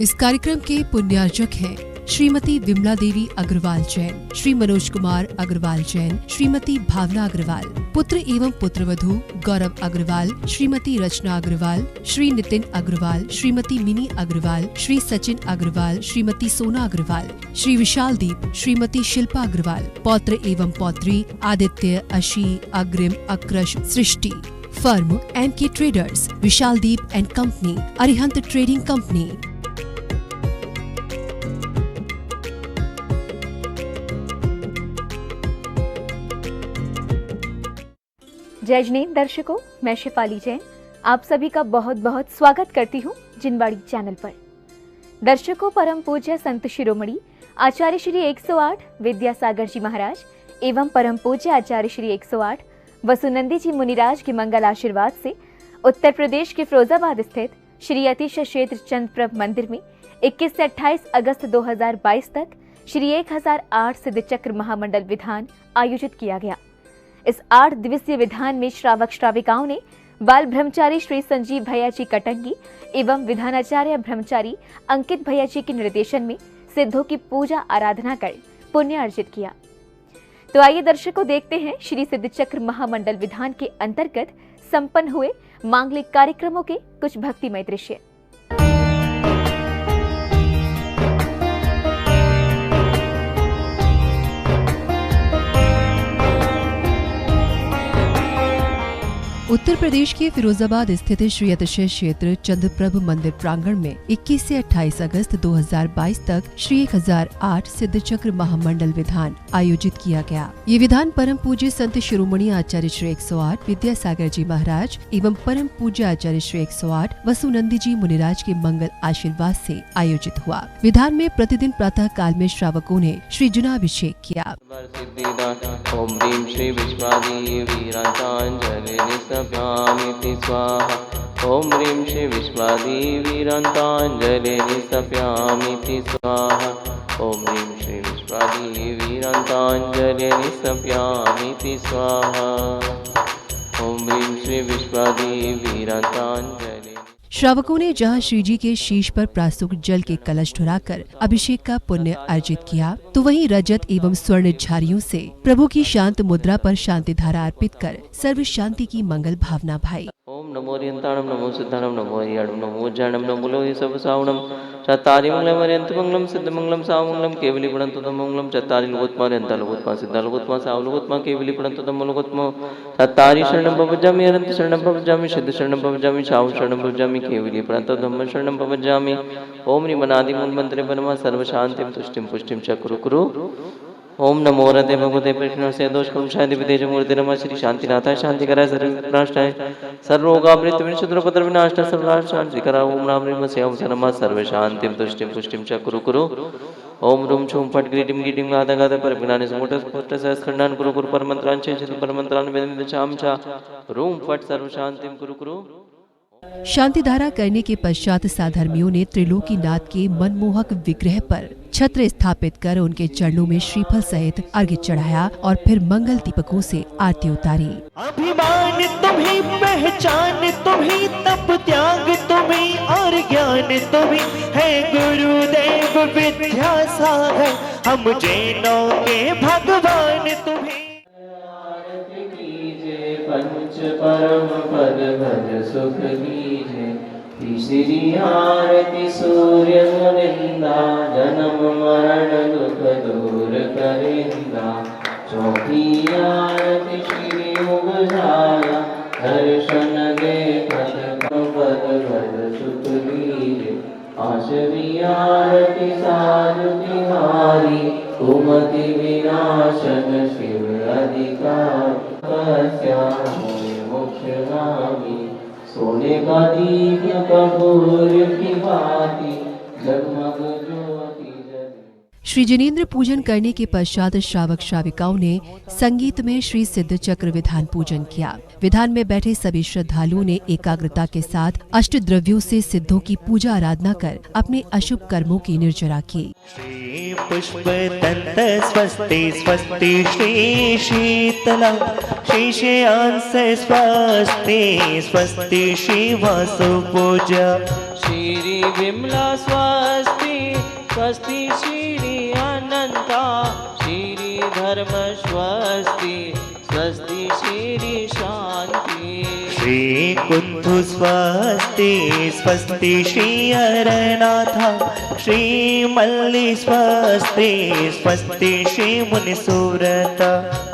इस कार्यक्रम के पुण्यार्चक हैं श्रीमती विमला देवी अग्रवाल जैन, श्री मनोज कुमार अग्रवाल जैन, श्रीमती भावना अग्रवाल, पुत्र एवं पुत्रवधू गौरव अग्रवाल, श्रीमती रचना अग्रवाल, श्री नितिन अग्रवाल, श्रीमती मिनी अग्रवाल, श्री सचिन अग्रवाल, श्रीमती सोना अग्रवाल, श्री विशाल दीप, श्रीमती शिल्पा अग्रवाल, पौत्र एवं पौत्री Aditya, Ashi, Agrim, Akrash, Srishti. Firm NK traders, Vishal Deep and company, Arihant trading company. जय जिनेंद्र दर्शकों, मैं शिफाली जैन आप सभी का बहुत बहुत स्वागत करती हूँ जिनवाड़ी चैनल पर। दर्शकों, परम पूज्य संत शिरोमणि आचार्य श्री 108 विद्यासागर जी महाराज एवं परम पूज्य आचार्य श्री 108 वसुनंदी जी मुनिराज के मंगल आशीर्वाद से उत्तर प्रदेश के फिरोजाबाद स्थित श्री अतिश क्षेत्र चंद्रप्रभ मंदिर में 21 से 28 अगस्त 2022 तक श्री 1008 सिद्ध चक्र महामंडल विधान आयोजित किया गया। इस 8 दिवसीय विधान में श्रावक श्राविकाओं ने बाल ब्रह्मचारी श्री संजीव भैया जी कटंगी एवं विधानाचार्य ब्रह्मचारी अंकित भैया जी के निर्देशन में सिद्धों की पूजा आराधना कर पुण्य अर्जित किया। तो आइए दर्शकों, देखते हैं श्री सिद्ध चक्र महामंडल विधान के अंतर्गत संपन्न हुए मांगलिक कार्यक्रमों के कुछ भक्तिमय दृश्य। उत्तर प्रदेश के फिरोजाबाद स्थित श्री अतिशय क्षेत्र चंद्रप्रभ मंदिर प्रांगण में 21 से 28 अगस्त 2022 तक श्री 1008 सिद्ध चक्र महामंडल विधान आयोजित किया गया। ये विधान परम पूज्य संत शिरोमणि आचार्य श्री 108 विद्यासागर जी महाराज एवं परम पूज्य आचार्य श्री 108 वसुनंदी जी मुनिराज के मंगल आशीर्वाद से आयोजित हुआ। विधान में प्रतिदिन प्रातः काल में श्रावकों ने श्री जुनाभिषेक किया। ओम ह्रीं श्री विश्वादी वीरांतांजलि स्वाहा। ओम ह्रीं श्री विश्वादी वीरांतांजलि स्वाहा। ओम ह्रीं श्री विश्वादी वीरांतांजलि स्वाहा। ओम ह्रीं श्री विश्वादी वीरांतांजलि। श्रावकों ने जहां श्री जी के शीश पर प्रासूक जल के कलश ढुराकर अभिषेक का पुण्य अर्जित किया, तो वहीं रजत एवं स्वर्ण झारियों से प्रभु की शांत मुद्रा पर शांति धारा अर्पित कर सर्व शांति की मंगल भावना भाई। ओम नमो रियंताणम नमो सिद्धाणम नमो हरियाणम नमो ज्ञानम नमो लोहि सब सावणम चत्तारि मंगलम हरियंत मंगलम सिद्ध मंगलम साव मंगलम केवली प्रणंत तम मंगलम चत्तारि लोकोत्मा हरियंत लोकोत्मा सिद्ध लोकोत्मा साव लोकोत्मा केवली प्रणंत तम लोकोत्मा चत्तारि शरणम भवजामि हरियंत शरणम भवजामि सिद्ध शरणम भवजामि साव शरणम भवजामि केवली प्रणंत धम्म शरणम भवजामि। ओम निमनादि मूलमंत्रे परमा सर्व शांतिम तुष्टिम पुष्टिम च कुरु कुरु। ओम नमो हरते भगवते कृष्ण से दोष कुम शांति विदेश मूर्ति नमः श्री शांतिनाथाय शांतिकराय सर्वनाशाय सर्वरोगामृत विनाशोपद्रव विनाशाय सर्वनाश शांतिकराय। ओम नाम नमः सेवं नमः सर्व शांतिम तुष्टिम पुष्टिम च कुरु कुरु। ओम रूम छुम फट ग्रीटिम गीटिम गादा गादा पर विज्ञान स्फोट स्फोट सहस्रखंडान कुरु कुरु परमंत्रान चेचित परमंत्रान वेद चाम चा रूम फट सर्व शांतिम कुरु कुरु। शांति धारा करने के पश्चात साधर्मियों ने त्रिलोकीनाथ के मनमोहक विग्रह पर छत्र स्थापित कर उनके चरणों में श्रीफल सहित अर्घ्य चढ़ाया और फिर मंगल दीपकों से आरती उतारी। अभिमान तुम्ही, पहचान तुम्ही, तप त्याग तुम्ही और ज्ञान तुम्ही है गुरुदेव विद्यासागर हम जैनों के भगवान तुम्ही। पंच परम पद भज सुख कीजे। तीसरी आरती सूर्य मुनिंदा जन्म मरण दुख दूर करेंदा। चौथी आरती श्री उगजाया दर्शन देखत पद भज सुख कीजे। पांचवी आरती साधु तिहारी कुमति विनाशन शिव अधिकार। सोने का दिव्य कपूर की भांति जगमग ज्योति जले। श्री जिनेंद्र पूजन करने के पश्चात श्रावक श्राविकाओं ने संगीत में श्री सिद्ध चक्र विधान पूजन किया। विधान में बैठे सभी श्रद्धालुओं ने एकाग्रता के साथ अष्ट द्रव्यों से सिद्धों की पूजा आराधना कर अपने अशुभ कर्मों की निर्जरा की। श्री पुष्प दंत स्वस्ति स्वस्ति श्री शीतला श्री श्रेयांस स्वस्ति स्वस्ति श्री वासु पूजा श्री विमला स्वस्ति स्वस्ति श्री अनंता श्री धर्म स्वस्ति स्वस्ति श्री शांति श्री कुंथु स्वस्ति स्वस्ति श्री अरनाथा श्री मल्ली स्वस्ति स्वस्ति श्री मुनिसुरता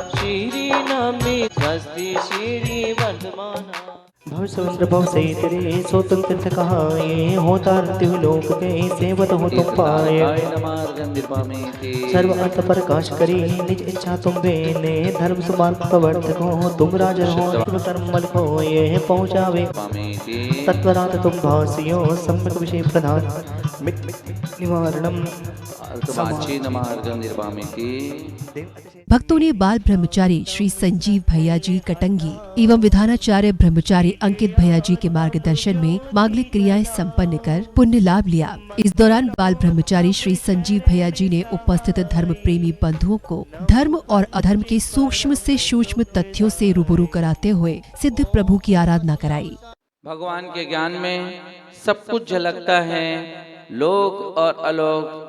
श्री नमी स्वस्ति श्री वर्धमाना भव समुद्र भव से तेरे सोतम तीर्थ कहाए होता रत्यु लोक के सेवत हो तुम पाए सर्व अर्थ प्रकाश करी निज इच्छा तुम बेने धर्म सुमार्ग प्रवर्तक हो तुम राजन हो कर्मल को ये पहुँचावे तत्वरात तुम भासियो सम्यक विषय प्रधान निवारणम भक्तों ने बाल ब्रह्मचारी श्री संजीव भैया जी कटंगी एवं विधानाचार्य ब्रह्मचारी अंकित भैया जी के मार्गदर्शन में मांगलिक क्रियाएं संपन्न कर पुण्य लाभ लिया। इस दौरान बाल ब्रह्मचारी श्री संजीव भैया जी ने उपस्थित धर्म प्रेमी बंधुओं को धर्म और अधर्म के सूक्ष्म से सूक्ष्म तथ्यों से रूबरू कराते हुए सिद्ध प्रभु की आराधना कराई। भगवान के ज्ञान में सब कुछ झलकता है, लोक और अलौक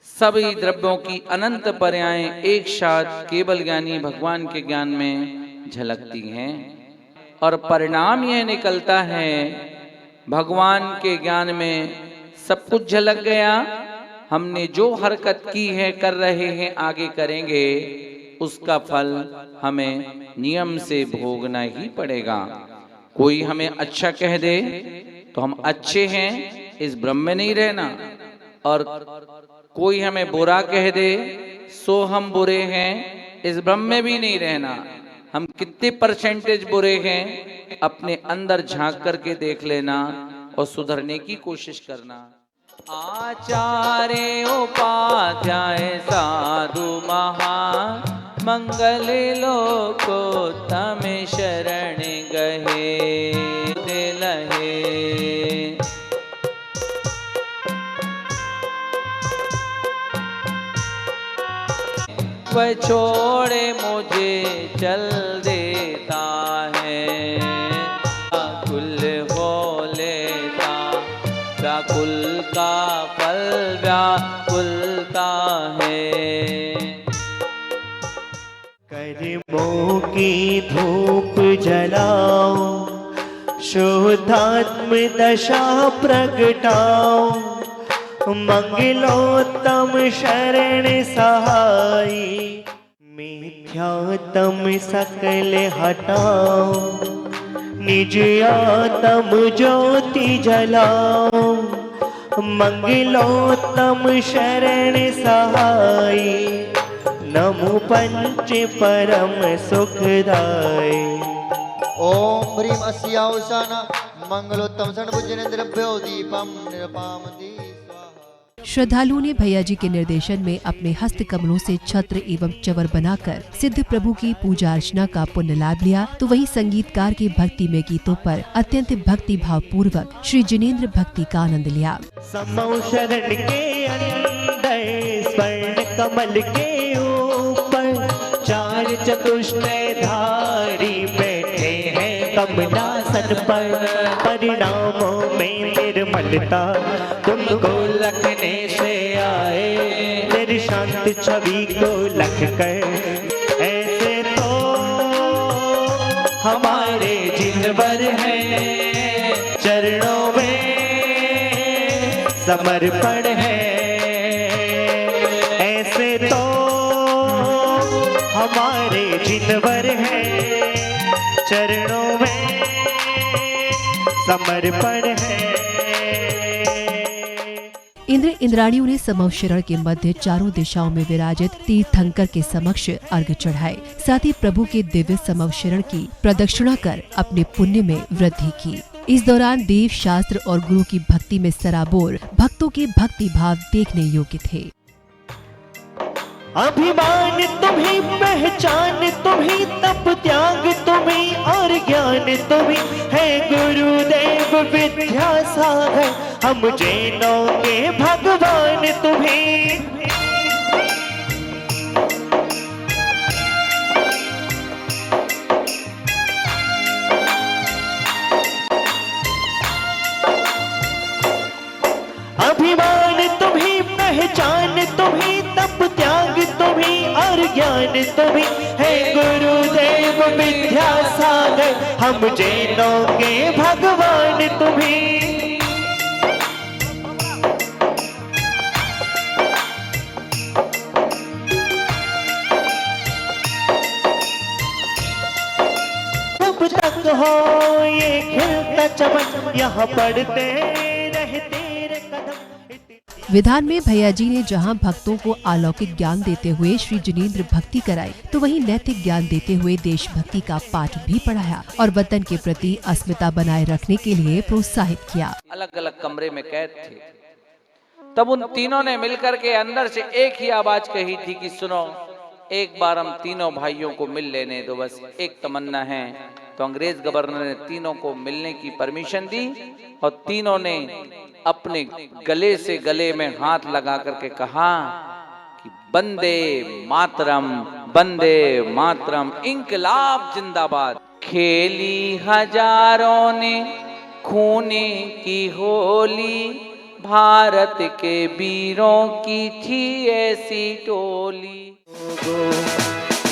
सभी द्रव्यों की अनंत पर्यायें एक साथ केवल ज्ञानी भगवान के ज्ञान में झलकती हैं और परिणाम यह निकलता है भगवान के ज्ञान में सब कुछ झलक गया। हमने जो हरकत की है, कर रहे हैं, आगे करेंगे, उसका फल हमें नियम से भोगना ही पड़ेगा। कोई हमें अच्छा कह दे तो हम अच्छे हैं इस भ्रम में नहीं रहना, और कोई हमें बुरा कह दे सो हम बुरे हैं इस भ्रम में भी नहीं रहना। हम कितने परसेंटेज बुरे हैं अपने अंदर झांक करके देख लेना और सुधरने की कोशिश करना। आचार्य उपाध्याय साधु महान मंगल लोकोत्तम शरण गहे दिलहे। वह छोड़े मुझे चल देता है, व्याकुल हो लेता, व्याकुल का फल व्याकुलता है। कर्मों की धूप जलाओ, शुद्धात्म दशा प्रगटाओ, मंगलोत्तम शरण सहाई, मिथ्यात्म सकल हटाओ, निज आत्म ज्योति जलाओ, मंगलोत्तम शरण सहाई, नमो पंच परम सुखदाय। ओम ह्रीम अस्यावसाना मंगलोत्तम षण्भुजनेन्द्रभ्यो दीपम निरपामति। श्रद्धालुओं ने भैया जी के निर्देशन में अपने हस्त कमलों से छत्र एवं चवर बनाकर सिद्ध प्रभु की पूजा अर्चना का पुण्य लाभ लिया। तो वही संगीतकार के भक्ति में गीतों पर अत्यंत भक्ति भाव पूर्वक श्री जिनेंद्र भक्ति का आनंद लिया। समौ शरण के अंदर स्वर्ण कमल के ऊपर चार चतुष्टयधारी बैठे हैं कमलासन पर, परिणामों में निर्मलता तुमको लखने से आए, तेरी शांत छवि को लख कर। ऐसे तो हमारे जिनवर हैं, चरणों में समर्पण है। ऐसे तो हमारे जिनवर हैं, चरणों में समर्पण है। इंद्र इंद्राणियों ने समव शरण के मध्य चारों दिशाओं में विराजित तीर्थंकर के समक्ष अर्घ चढ़ाए। साथ ही प्रभु के दिव्य समव शरण की प्रदक्षिणा कर अपने पुण्य में वृद्धि की। इस दौरान देव शास्त्र और गुरु की भक्ति में सराबोर भक्तों के भक्ति भाव देखने योग्य थे। अभिमान तुम्ही, पहचान तुम्ही, तप त्याग तुम्ही और ज्ञान तुम्ही है गुरुदेव विद्यासागर, हम जैनों के भगवान तुम्ही। अभिमान तुम्ही, पहचान तुम्ही, तप त्याग तुम्ही और ज्ञान तुम्ही है गुरुदेव विद्यासागर, हम जैनों के भगवान तुम्ही। कब तक हो ये खिलता चमन, यहाँ पढ़ते रहते रे कदम। विधान में भैया जी ने जहां भक्तों को अलौकिक ज्ञान देते हुए श्री जिनेंद्र भक्ति कराई, तो वहीं नैतिक ज्ञान देते हुए देशभक्ति का पाठ भी पढ़ाया और वतन के प्रति अस्मिता बनाए रखने के लिए प्रोत्साहित किया। अलग अलग कमरे में कैद थे, तब उन तीनों ने मिलकर के अंदर से एक ही आवाज कही थी कि सुनो, एक बार हम तीनों भाइयों को मिल लेने दो, बस एक तमन्ना है। तो अंग्रेज गवर्नर ने तीनों को मिलने की परमिशन दी और तीनों ने अपने गले से गले में हाथ लगा करके कहा कि बंदे मातरम, बंदे मातरम, इंकलाब जिंदाबाद। खेली हजारों ने खूने की होली, भारत के वीरों की थी ऐसी टोली।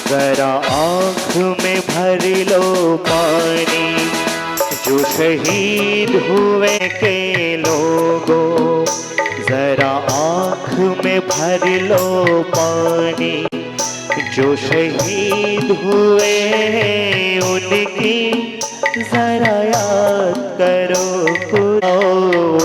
जरा आँख में भर लो पानी, जो शहीद हुए के लोगों, जरा आँख में भर लो पानी, जो शहीद हुए उनकी जरा याद करो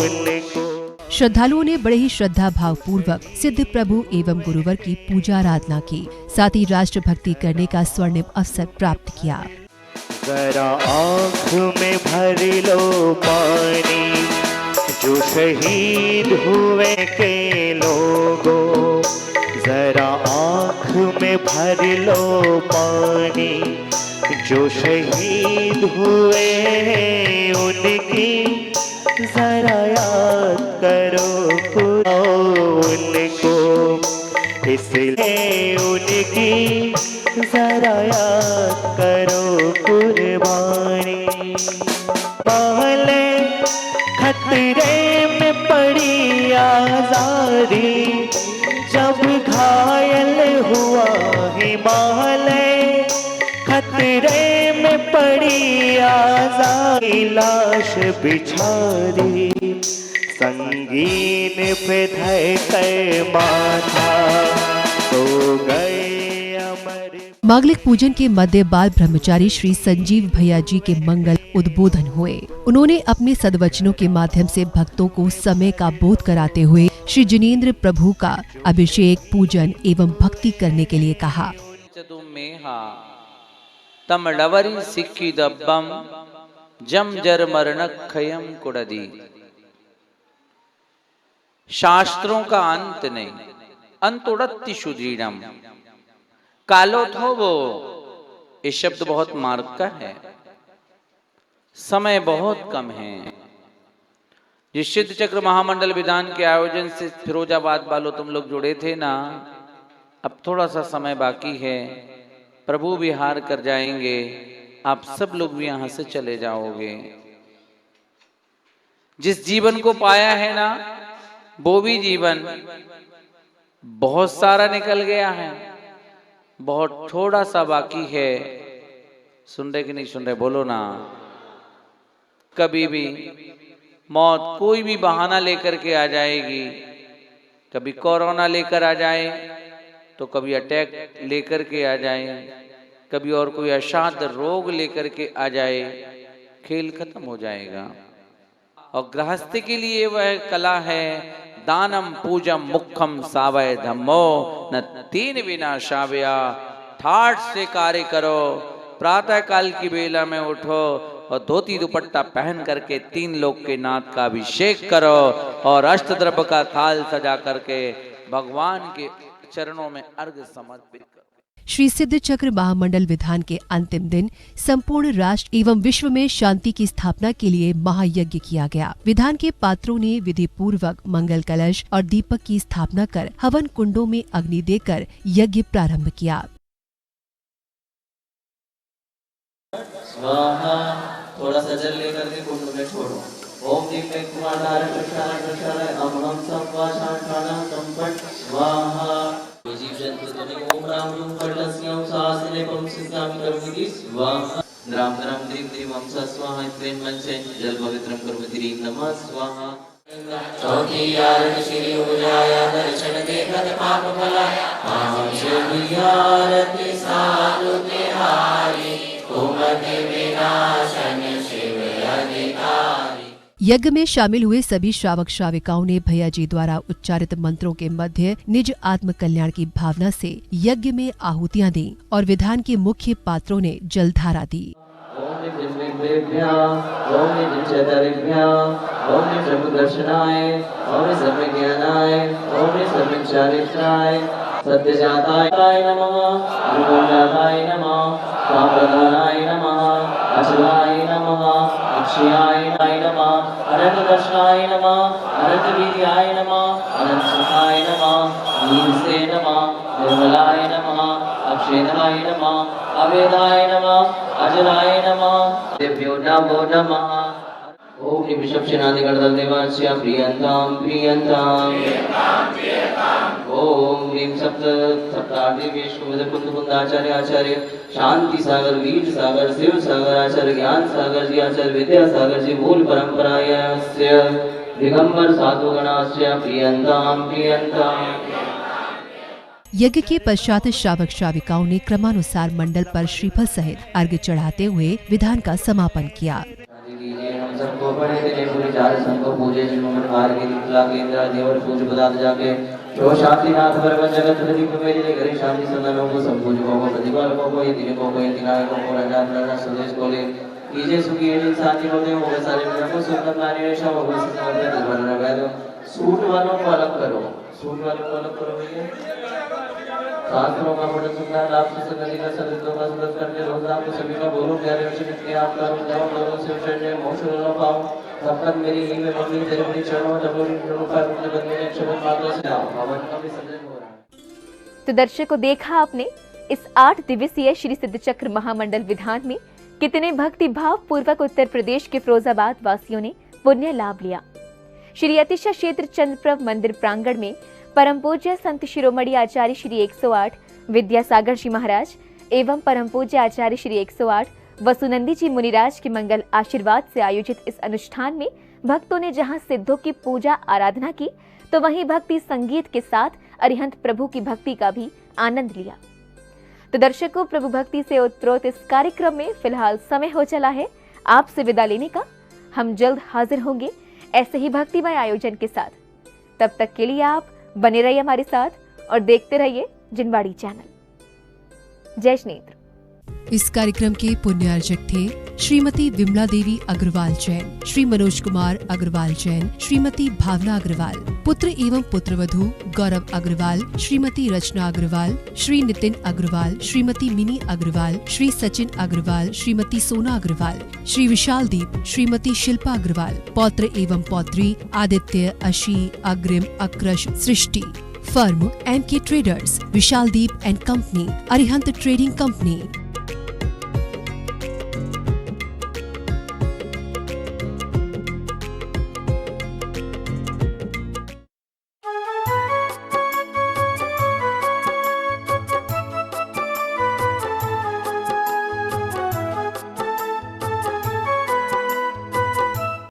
उनको। श्रद्धालुओं ने बड़े ही श्रद्धा भाव पूर्वक सिद्ध प्रभु एवं गुरुवर की पूजा आराधना की, साथ ही राष्ट्रभक्ति करने का स्वर्णिम अवसर प्राप्त किया। जरा आँख में भर लो पानी, जो शहीद हुए के लोगों, जरा आँख में भर लो पानी, जो शहीद हुए उनकी जरा याद करो उनको, इसलिए उनकी जरा याद करो कुर्बानी। पहले खतरे में पड़ी आजादी, जब घायल हुआ हिमालय, खतरे में पड़ी आजादी, लाश बिछारी संगीन पे धर माथा, तो गए अमर। मांगलिक पूजन के मध्य बाल ब्रह्मचारी श्री संजीव भैया जी के मंगल उद्बोधन हुए। उन्होंने अपने सद्वचनों के माध्यम से भक्तों को समय का बोध कराते हुए श्री जिनेंद्र प्रभु का अभिषेक, पूजन एवं भक्ति करने के लिए कहा। तमड़वरी सिक्की दब्बम, जम जर मरणक्षयम कुड़दी। शास्त्रों का अंत नहीं, अंतुड़त्ति सुदृढ़म। कालो थो वो, ये शब्द बहुत मार्ग का है। समय बहुत कम है। जिस सिद्ध चक्र महामंडल विधान के आयोजन से फिरोजाबाद वालों तुम लोग जुड़े थे ना, अब थोड़ा सा समय बाकी है। प्रभु विहार कर जाएंगे, आप सब लोग भी यहां से चले जाओगे। जिस जीवन को पाया है ना, वो भी जीवन बहुत सारा निकल गया है, बहुत थोड़ा सा बाकी है। सुन रहे कि नहीं सुन रहे, बोलो ना। कभी भी मौत कोई भी बहाना लेकर के आ जाएगी। कभी कोरोना लेकर आ जाए, तो कभी अटैक लेकर के आ जाए, कभी और कोई असाध्य रोग लेकर के आ जाए, खेल खत्म हो जाएगा। और गृहस्थी के लिए वह कला है, दानम पूजम मुखम सावय धम्मो, न तीन विना शाव्या। ठाठ से कार्य करो, प्रातः काल की बेला में उठो और धोती दुपट्टा पहन करके 3 लोक के नाथ का अभिषेक करो और अष्टद्रव्य का थाल सजा करके भगवान के चरणों में अर्घ्य समर्पित करूं। श्री सिद्ध चक्र महामंडल विधान के अंतिम दिन संपूर्ण राष्ट्र एवं विश्व में शांति की स्थापना के लिए महायज्ञ किया गया। विधान के पात्रों ने विधि पूर्वक मंगल कलश और दीपक की स्थापना कर हवन कुंडों में अग्नि देकर यज्ञ प्रारंभ किया। स्वाहा, थोड़ा सा जल लेकर के कुंड में छोड़ो। ओम दीपे कुमार प्रक्षालय अमहम संवाशान संपट स्वाहा। जीव जंतु तनि ओम राम रूम पटस्यम सासने पम सिद्धाम कर्मति स्वाहा। राम राम द्रीम द्रीम हम स्वाहा इत्रेन मंचन जल पवित्रम कर्मति रीम नमः स्वाहा। चौथी आरती श्री उजाया दर्शन देखत पाप भला हम श्री आरती साधु तिहारी कुमति विनाशन शिव अधिकारी। यज्ञ में शामिल हुए सभी श्रावक श्राविकाओं ने भैया जी द्वारा उच्चारित मंत्रों के मध्य निज आत्म कल्याण की भावना से यज्ञ में आहुतियां दी और विधान के मुख्य पात्रों ने जलधारा दी। ओम दर्शनाय ओम सम्यक ज्ञानाय ओम सम्यक चारित्राय सत्यजाताय नमः गुरुजाताय नमः पापदानाय नमः अचलाय नमः अक्षयाय नमः अनंत दर्शनाय नमः अनंत वीर्याय नमः अनंत सुखाय नमः नीलसे नमः निर्मलाय नमः अक्षेताय नमः अवेदाय नमः अजलाय नमः देव्यो नमो नमः। ओम निविशप्शनादिगणदल देवास्य प्रियंताम प्रियंताम ओम ह्रीं सप्त सप्तादेवेश्वरकुंद आचार्य आचार्य शांति सागर वीर सागर शिव सागर आचार्य ज्ञान सागर जी आचार्य विद्या सागर जी मूल परंपरायास्य दिगंबर साधु गणास्य प्रियंताम प्रियंताम। यज्ञ के पश्चात श्रावक श्राविकाओं ने क्रमानुसार मंडल पर श्रीफल सहित अर्घ्य चढ़ाते हुए विधान का समापन किया। हम सबको बड़े दिने पूरी चार संघ पूजे जिन्होंने मार के निकला केंद्र देवर पूज बता जाके जो शांतिनाथ परम जगत प्रदीप मेरे घरे शांति सदनों को संपूजकों को प्रतिपालकों को यतिकों को यतिनायकों को रंजना स्वदेश को ले कीजिए सुखी है शांति होते हो सारे ब्रह्म सुंदर नारी रेशा भगवान से समर्पित बन रहा है। सूट वालों को अलग करो, सूट वालों को अलग करो भैया। शास्त्रों का बड़ा सुंदर लाभ से सदी का सदस्यों का सुदर्श करके रोज आपको सभी का बोलो प्यारे वचन के आप करो जाओ लोगों से चढ़ने मोक्ष न पाओ तब तक मेरी ही में मम्मी तेरे मेरी चरणों तबोरी रूपा मुझे बंदे ने क्षमा माता से आओ भवन का भी सजन हो रहा है। तो दर्शकों, देखा आपने इस 8 दिवसीय श्री सिद्ध चक्र महामंडल विधान में कितने भक्ति भाव पूर्वक उत्तर प्रदेश के फिरोजाबाद वासियों ने पुण्य लाभ लिया। श्री अतिशय क्षेत्र चंद्रप्रभ मंदिर प्रांगण में परम पूज्य संत शिरोमणि आचार्य श्री 108 विद्यासागर जी महाराज एवं परम पूज्य आचार्य श्री 108 वसुनंदी जी मुनिराज के मंगल आशीर्वाद से आयोजित इस अनुष्ठान में भक्तों ने जहां सिद्धों की पूजा आराधना की तो वहीं भक्ति संगीत के साथ अरिहंत प्रभु की भक्ति का भी आनंद लिया। तो दर्शकों, प्रभु भक्ति से ओतप्रोत इस कार्यक्रम में फिलहाल समय हो चला है आपसे विदा लेने का। हम जल्द हाजिर होंगे ऐसे ही भक्तिमय आयोजन के साथ। तब तक के लिए आप बने रहिए हमारे साथ और देखते रहिए जिनवाड़ी चैनल। जय श्रीनेत्र। इस कार्यक्रम के पुण्यार्चक थे श्रीमती विमला देवी अग्रवाल जैन, श्री मनोज कुमार अग्रवाल जैन, श्रीमती भावना अग्रवाल, पुत्र एवं पुत्रवधू गौरव अग्रवाल, श्रीमती रचना अग्रवाल, श्री नितिन अग्रवाल, श्रीमती मिनी अग्रवाल, श्री सचिन अग्रवाल, श्रीमती सोना अग्रवाल, श्री विशाल दीप, श्रीमती शिल्पा अग्रवाल, पौत्र एवं पौत्री Aditya, Ashi, Agrim, Akrash, Srishti. Firm MK traders, Vishal Deep and company, Arihant trading company.